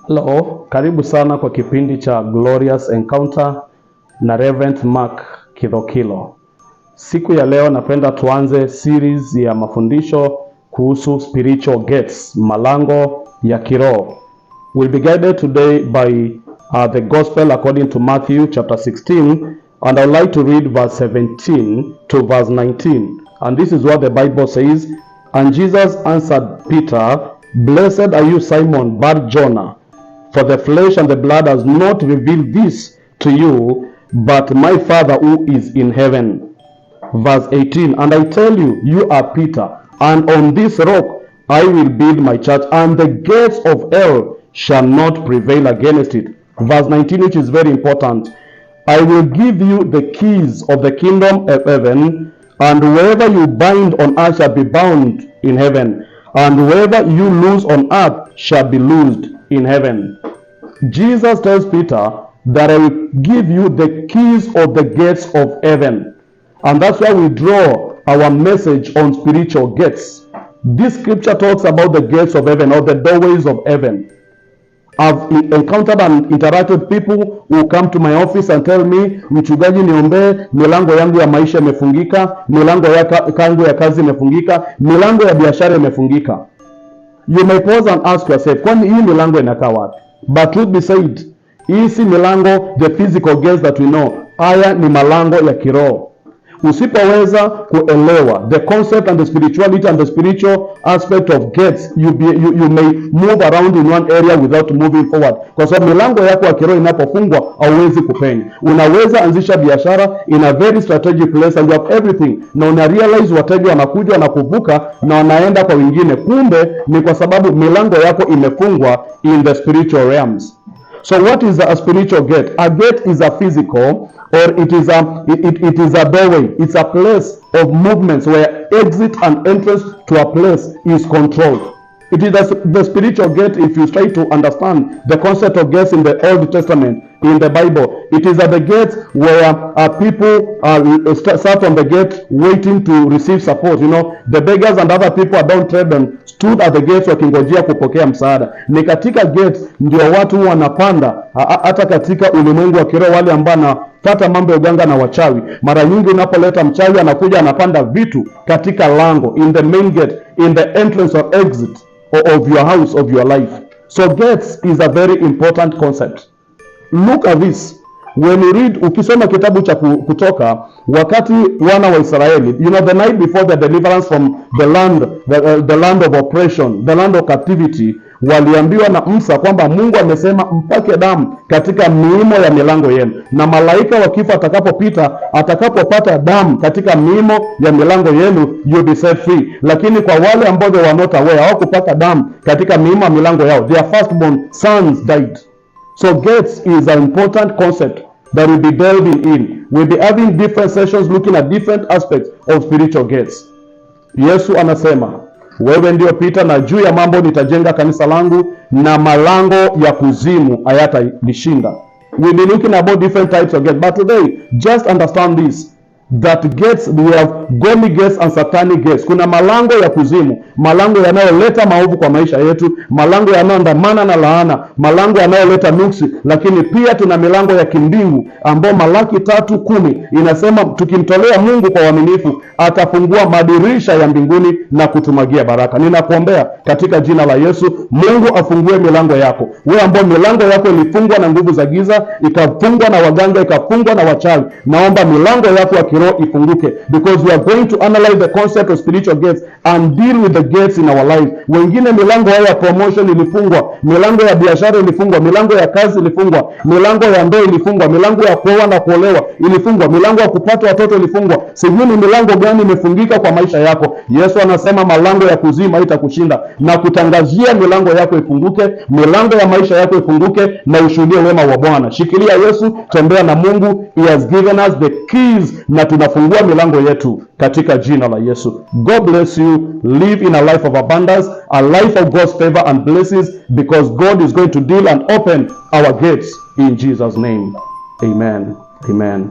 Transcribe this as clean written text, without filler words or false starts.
Hello, karibu sana kwa kipindi cha Glorious Encounter na Reverend Mark Kithokilo. Siku ya leo napenda tuanze series ya mafundisho kuhusu spiritual gates, malango ya kiroho. We'll be guided today by the gospel according to Matthew chapter 16, and I'd like to read verse 17 to verse 19. And this is what the Bible says. And Jesus answered Peter, "Blessed are you, Simon Bar-Jonah, for the flesh and the blood has not revealed this to you, but my Father who is in heaven." Verse 18, "And I tell you, you are Peter, and on this rock I will build my church, and the gates of hell shall not prevail against it." Verse 19, which is very important. "I will give you the keys of the kingdom of heaven, and wherever you bind on earth shall be bound in heaven, and wherever you loose on earth shall be loosed in heaven." Jesus tells Peter that I will give you the keys of the gates of heaven. And that's why we draw our message on spiritual gates. This scripture talks about the gates of heaven, or the doorways of heaven. I've encountered and interacted with people who come to my office and tell me, "Mchungaji, niombee, milango yangu ya maisha imefungika, milango yangu ya kazi imefungika, milango ya biashara imefungika." You may pause and ask yourself, kwani hii milango inakaa wapi? But truth be said, hii si milango, the physical gates that we know. Haya ni malango ya kiroho. Usipoweza kuelewa the concept and the spirituality and the spiritual aspect of gates, you may move around in one area without moving forward, kwa sababu milango yako ya kiroho inapofungwa hauwezi kupenya. Unaweza anzisha biashara in a very strategic place and you have everything, na una realize wateja wanakuja na kuvuka na wanaenda kwa wengine, kumbe ni kwa sababu milango yako imefungwa in the spiritual realms. So what is a spiritual gate? A gate is a physical, or it is a doorway. It's a place of movements where exit and entrance to a place is controlled. It is the spiritual gate. If you try to understand the concept of gates in the Old Testament, in the Bible, it is at the gate where people sat on the gate waiting to receive support. You know, the beggars and other people are downtrodden stood at the gates wakingojea kupokea msaada. Ni katika gate ndio watu wanapanda, hata katika ulimwengu wa kiroho, wale ambao wanapata mambo ya uganga na wachawi. Mara nyingi unapoleta mchawi anakuja anapanda vitu katika lango, in the main gate, in the entrance or exit of your house, of your life. So gates is a very important concept. Look at this. When you read, ukisoma kitabu cha Kutoka, wakati wana wa Israeli, you know, the night before the deliverance from the land of oppression, the land of captivity, waliambiwa na Musa kwamba Mungu amesema mpake damu katika miimo ya milango yenu, na malaika wa kifo atakapopata damu katika miimo ya milango yenu, you'll be set free. Lakini kwa wale ambao they were not aware, hawakupata damu katika miimo ya milango yao, their firstborn sons died. So gates is an important concept that we'll be delving in. We'll be having different sessions looking at different aspects of spiritual gates. Yesu anasema, "Wewe ndio Peter, na juu ya mambo nitajenga kanisa langu, na malango ya kuzimu hayatalishinda." We'll be looking about different types of gates, but today just understand this, that gates, we have godly gates and satanic gates. Kuna malango ya kuzimu, malango yanayoleta maovu kwa maisha yetu, malango yanayoandamana na laana, malango yanayoleta nuksi. Lakini pia tuna milango ya kimbingu ambao Malaki 3:10 inasema tukimtolea Mungu kwa uaminifu atafungua madirisha ya mbinguni na kutumagia baraka. Ninakuombea katika jina la Yesu, Mungu afungue milango yako. Wewe ambao milango yako ilifungwa na nguvu za giza, ikafungwa na waganga, ikafungwa na wachawi, naomba milango yako ya kiroho ifunguke, because we are going to analyze the concept of spiritual gates and deal with the gates in our life. Wengine milango ya promotion ilifungwa, milango ya biashara ilifungwa, milango ya kazi ilifungwa, milango ya ndoa ilifungwa, milango ya kuoa na kuolewa ilifungwa, milango ya kupata watoto ilifungwa. Sijui ni milango gani imefungika kwa maisha yako. Yesu anasema malango ya kuzimu haitakushinda, na kutangazia milango yako ifunguke, milango ya maisha yako ifunguke, na ushuhudie wema wa Bwana. Shikilia Yesu, tembea na Mungu. He has given us the keys, na tunafungua milango yetu katika jina la Yesu. God bless you. Live in a life of abundance, a life of God's favor and blessings, because God is going to deal and open our gates in Jesus' name. Amen. Amen.